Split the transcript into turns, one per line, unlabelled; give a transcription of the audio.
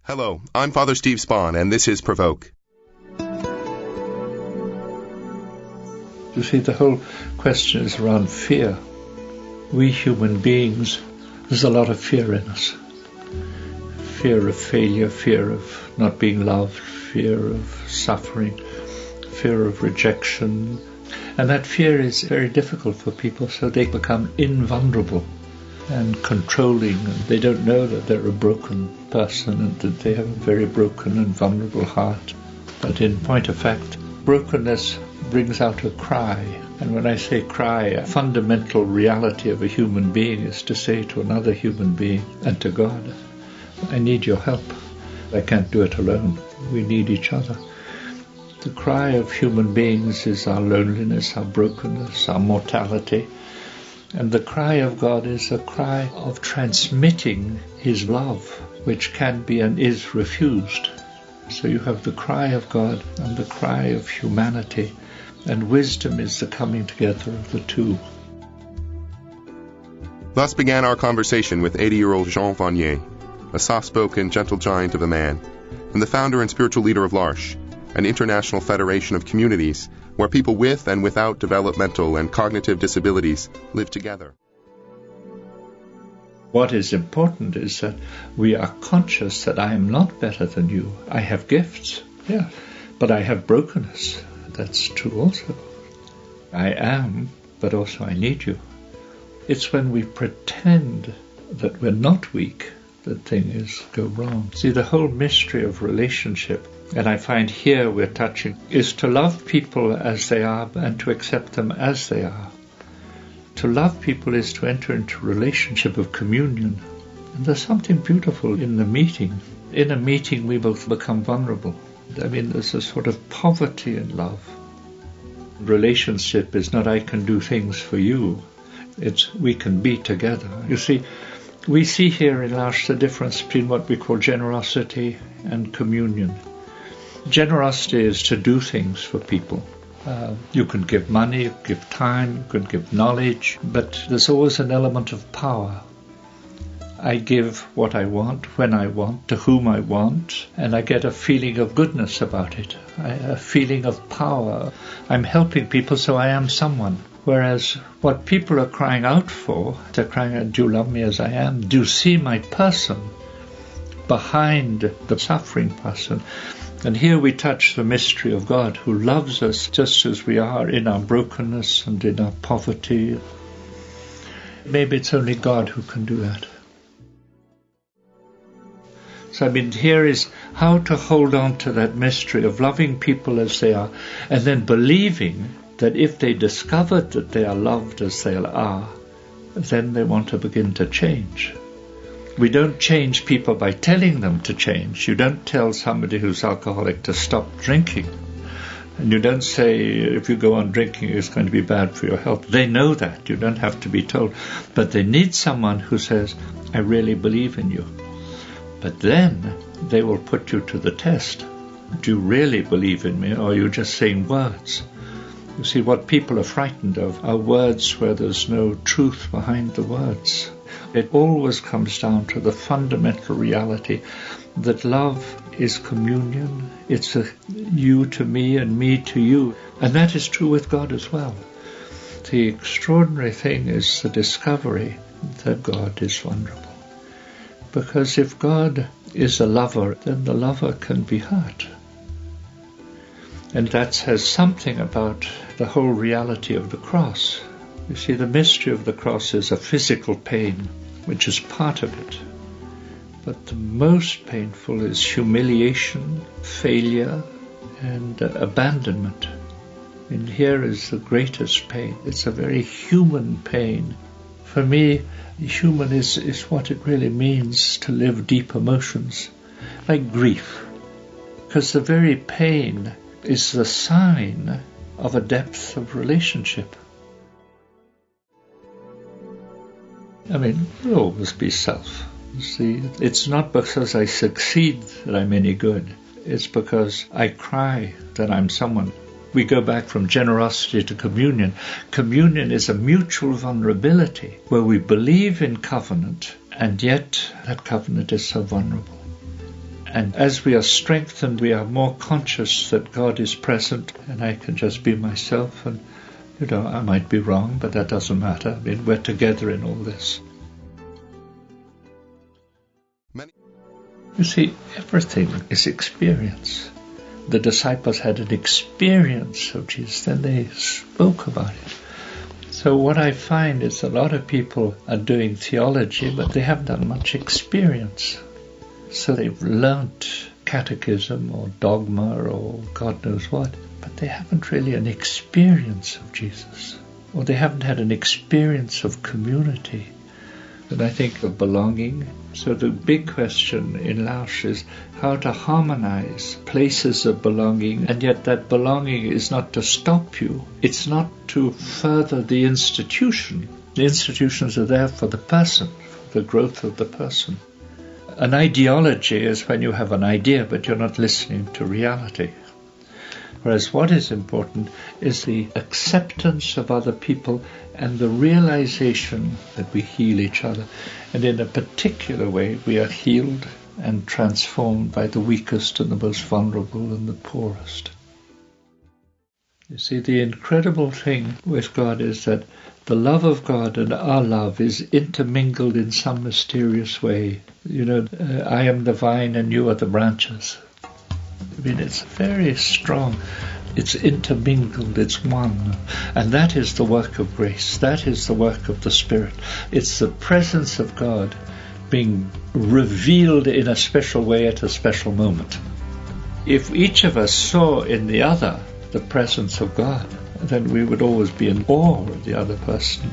Hello, I'm Father Steve Spahn, and this is Provoke.
You see, the whole question is around fear. We human beings, there's a lot of fear in us. Fear of failure, fear of not being loved, fear of suffering, fear of rejection. And that fear is very difficult for people, so they become invulnerable and controlling, and they don't know that they're a broken person and that they have a very broken and vulnerable heart. But in point of fact, brokenness brings out a cry. And when I say cry, a fundamental reality of a human being is to say to another human being and to God, I need your help. I can't do it alone. We need each other. The cry of human beings is our loneliness, our brokenness, our mortality. And the cry of God is a cry of transmitting His love, which can be and is refused. So you have the cry of God and the cry of humanity, and wisdom is the coming together of the two.
Thus began our conversation with 80-year-old Jean Vanier, a soft-spoken, gentle giant of a man, and the founder and spiritual leader of l'Arche, an international federation of communities where people with and without developmental and cognitive disabilities live together.
What is important is that we are conscious that I am not better than you. I have gifts, yeah, but I have brokenness. That's true also. I am, but also I need you. It's when we pretend that we're not weak that things go wrong. See, the whole mystery of relationship, and I find here we're touching, is to love people as they are and to accept them as they are. To love people is to enter into a relationship of communion. And there's something beautiful in the meeting. In a meeting we both become vulnerable. I mean, there's a sort of poverty in love. Relationship is not I can do things for you. It's we can be together. You see, we see here in l'Arche the difference between what we call generosity and communion. Generosity is to do things for people. You can give money, you can give time, you can give knowledge, but there's always an element of power. I give what I want, when I want, to whom I want, and I get a feeling of goodness about it, a feeling of power. I'm helping people, so I am someone. Whereas what people are crying out for, they're crying out, do you love me as I am? Do you see my person behind the suffering person? And here we touch the mystery of God, who loves us just as we are in our brokenness and in our poverty. Maybe it's only God who can do that. So here is how to hold on to that mystery of loving people as they are, and then believing that if they discovered that they are loved as they are, then they want to begin to change. We don't change people by telling them to change. You don't tell somebody who's alcoholic to stop drinking. And you don't say, if you go on drinking, it's going to be bad for your health. They know that. You don't have to be told. But they need someone who says, I really believe in you. But then they will put you to the test. Do you really believe in me, or are you just saying words? You see, what people are frightened of are words where there's no truth behind the words. It always comes down to the fundamental reality that love is communion. It's a you to me and me to you. And that is true with God as well. The extraordinary thing is the discovery that God is vulnerable. Because if God is a lover, then the lover can be hurt. And that says something about the whole reality of the cross. You see, the mystery of the cross is a physical pain, which is part of it. But the most painful is humiliation, failure, and abandonment. And here is the greatest pain. It's a very human pain. For me, human is what it really means to live deep emotions, like grief. Because the very pain is the sign of a depth of relationship. We'll always be self. You see, it's not because I succeed that I'm any good. It's because I cry that I'm someone. We go back from generosity to communion. Communion is a mutual vulnerability where we believe in covenant, and yet that covenant is so vulnerable. And as we are strengthened, we are more conscious that God is present, and I can just be myself. And, I might be wrong, but that doesn't matter. I mean, we're together in all this. You see, everything is experience. The disciples had an experience of Jesus, then they spoke about it. So what I find is a lot of people are doing theology, but they haven't done much experience. So they've learnt catechism or dogma or God knows what, but they haven't really an experience of Jesus, or they haven't had an experience of community. And I think of belonging. So the big question in L'Arche is how to harmonize places of belonging, and yet that belonging is not to stop you. It's not to further the institution. The institutions are there for the person, for the growth of the person. An ideology is when you have an idea, but you're not listening to reality. Whereas what is important is the acceptance of other people and the realization that we heal each other. And in a particular way, we are healed and transformed by the weakest and the most vulnerable and the poorest. You see, the incredible thing with God is that the love of God and our love is intermingled in some mysterious way. I am the vine and you are the branches. I mean, it's very strong. It's intermingled, it's one. And that is the work of grace. That is the work of the Spirit. It's the presence of God being revealed in a special way at a special moment. If each of us saw in the other the presence of God, then we would always be in awe of the other person.